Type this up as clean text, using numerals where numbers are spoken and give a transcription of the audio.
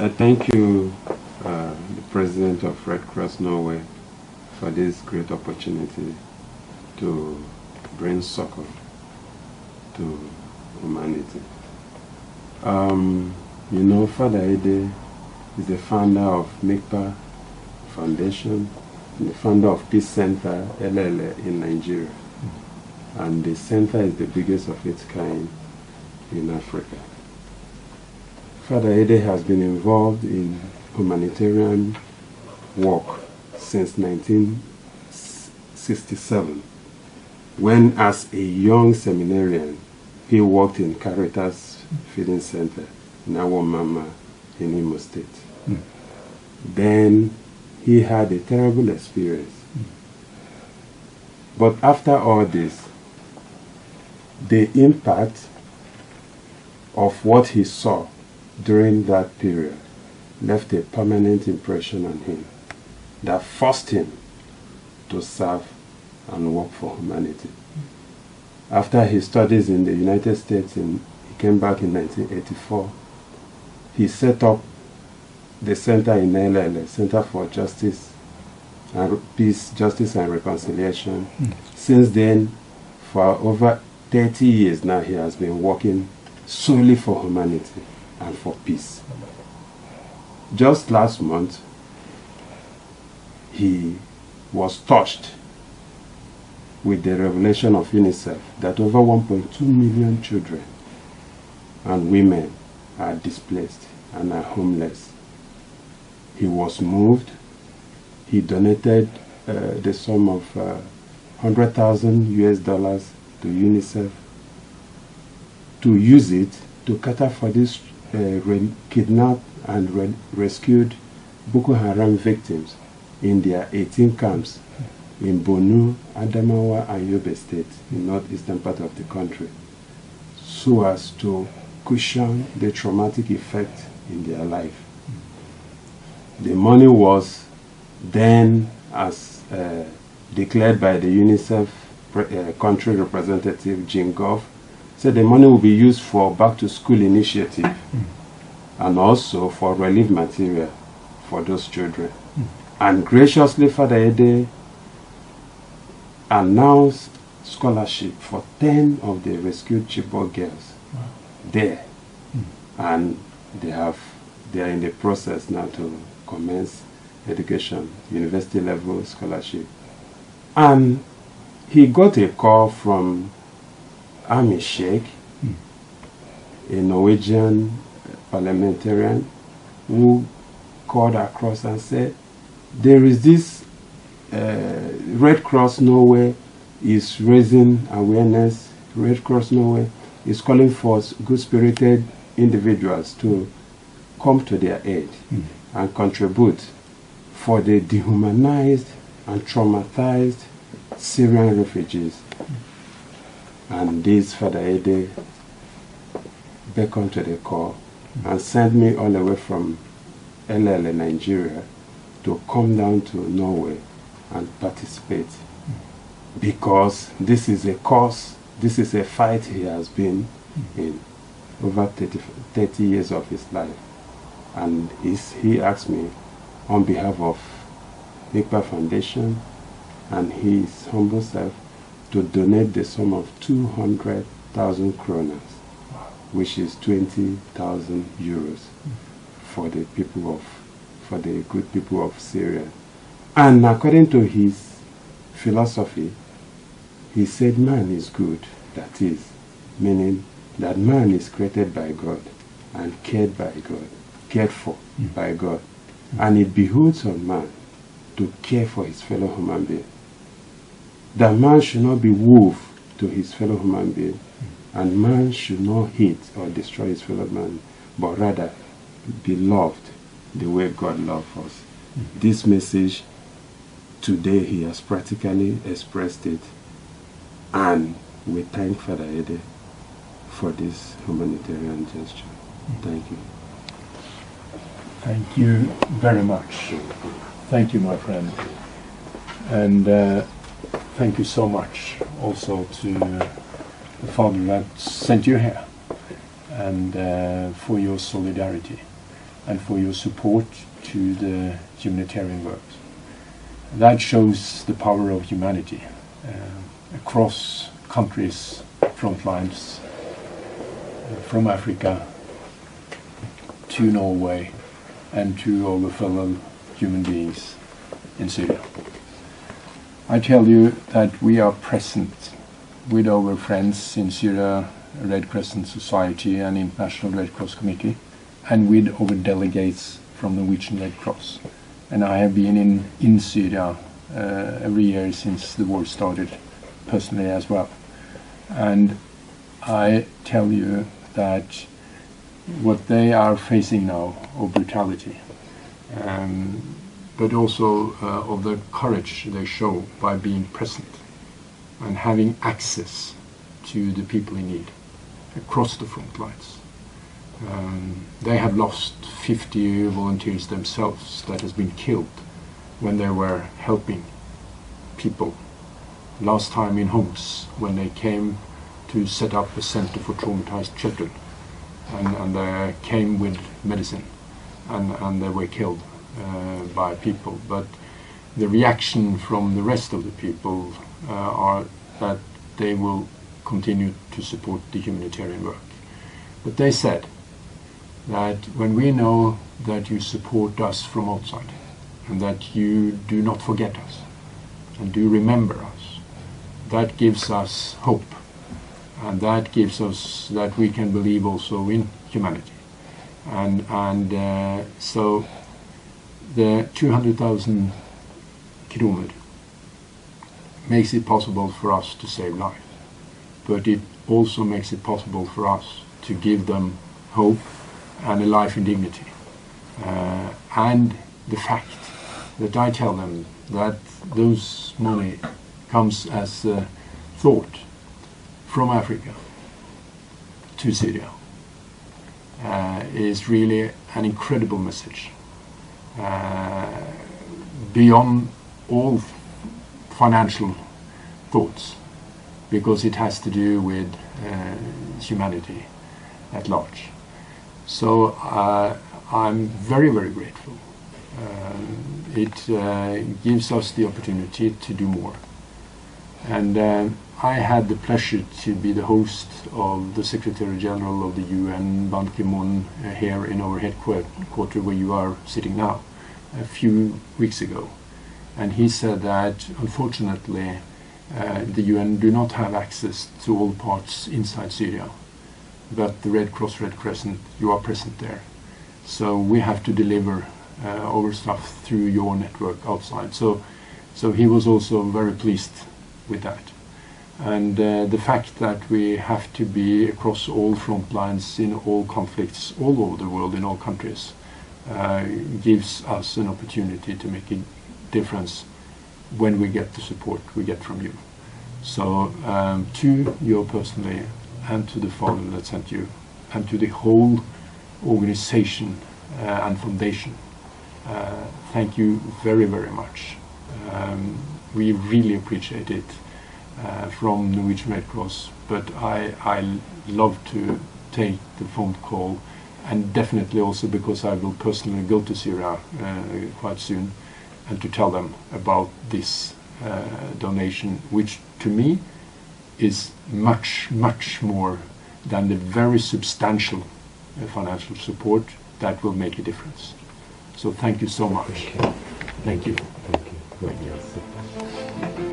I thank you, the President of Red Cross Norway, for this great opportunity to bring succor to humanity. You know, Father Ede is the founder of MICPA Foundation, and the founder of Peace Center, LL, in Nigeria. And the center is the biggest of its kind in Africa. Father Ede has been involved in humanitarian work since 1967, when as a young seminarian, he worked in Caritas Feeding Center in Awomama in Imo State. Then he had a terrible experience. But after all this, the impact of what he saw during that period left a permanent impression on him that forced him to serve and work for humanity. After his studies in the United States, he came back in 1984, he set up the center in LL, Center for Justice and Peace, Justice and Reconciliation. Since then, for over 30 years now, he has been working solely for humanity and for peace. Just last month, he was touched with the revelation of UNICEF that over 1.2 million children and women are displaced and are homeless. He was moved. He donated the sum of $100,000 US to UNICEF to use it to cater for these kidnapped and rescued Boko Haram victims in their 18 camps in Borno, Adamawa, and Yobe State, in northeastern part of the country, so as to cushion the traumatic effect in their life. The money was then, as declared by the UNICEF country representative, Jean Goff, said the money will be used for back-to-school initiative and also for relief material for those children. And graciously, Father Ede announced scholarship for 10 of the rescued Chibok girls there. And they are in the process now to commence education, university level scholarship. And he got a call from Ami Sheikh, a Norwegian parliamentarian, who called across and said, there is this Red Cross Norway is raising awareness. Red Cross Norway is calling for good-spirited individuals to come to their aid and contribute for the dehumanized and traumatized Syrian refugees. And this Father Ede beckoned to the call and sent me all the way from LL, Nigeria, to come down to Norway and participate, because this is a cause, this is a fight he has been in over 30 years of his life. And he asked me on behalf of MICPA Foundation and his humble self to donate the sum of 200,000 kroner, which is 20,000 euros for the good people of Syria. And according to his philosophy, he said man is good, that is, meaning that man is created by God and cared for by God. And it behooves on man to care for his fellow human being. That man should not be wolf to his fellow human being, and man should not hate or destroy his fellow man, but rather be loved the way God loved us. This message, today he has practically expressed it, and we thank Father Ede for this humanitarian gesture. Thank you. Thank you very much. Thank you, my friend. And thank you so much also to the Father that sent you here, and for your solidarity. and for your support to the humanitarian work. That shows the power of humanity across countries, front lines, from Africa to Norway and to all the fellow human beings in Syria. I tell you that we are present with our friends in Syria, Red Crescent Society and International Red Cross Committee, and with our delegates from the Norwegian Red Cross. And I have been in Syria every year since the war started, personally as well. And I tell you that what they are facing now of brutality, but also of the courage they show by being present and having access to the people in need across the front lines. They have lost 50 volunteers themselves that has been killed when they were helping people. Last time in Homs, when they came to set up a center for traumatized children, and they came with medicine, and they were killed by people. But the reaction from the rest of the people are that they will continue to support the humanitarian work. But they said that when we know that you support us from outside, and that you do not forget us, and do remember us, that gives us hope, and that gives us that we can believe also in humanity. And so the 200,000 kroner makes it possible for us to save life, but it also makes it possible for us to give them hope and a life in dignity. And the fact that I tell them that those money comes as a thought from Africa to Syria is really an incredible message, beyond all financial thoughts, because it has to do with humanity at large. So I'm very, very grateful. It gives us the opportunity to do more. And I had the pleasure to be the host of the Secretary General of the UN, Ban Ki-moon, here in our headquarters where you are sitting now, a few weeks ago. And he said that unfortunately the UN do not have access to all parts inside Syria, but the Red Cross, Red Crescent, you are present there. So we have to deliver our stuff through your network outside. So he was also very pleased with that. And the fact that we have to be across all front lines in all conflicts all over the world, in all countries, gives us an opportunity to make a difference when we get the support we get from you. So to you personally, and to the father that sent you, and to the whole organization and foundation, thank you very, very much. We really appreciate it from Norwegian Red Cross, but I love to take the phone call, and definitely also because I will personally go to Syria quite soon, and to tell them about this donation, which to me is much, much more than the very substantial financial support that will make a difference. So thank you so much. Thank you. Thank you. Thank you.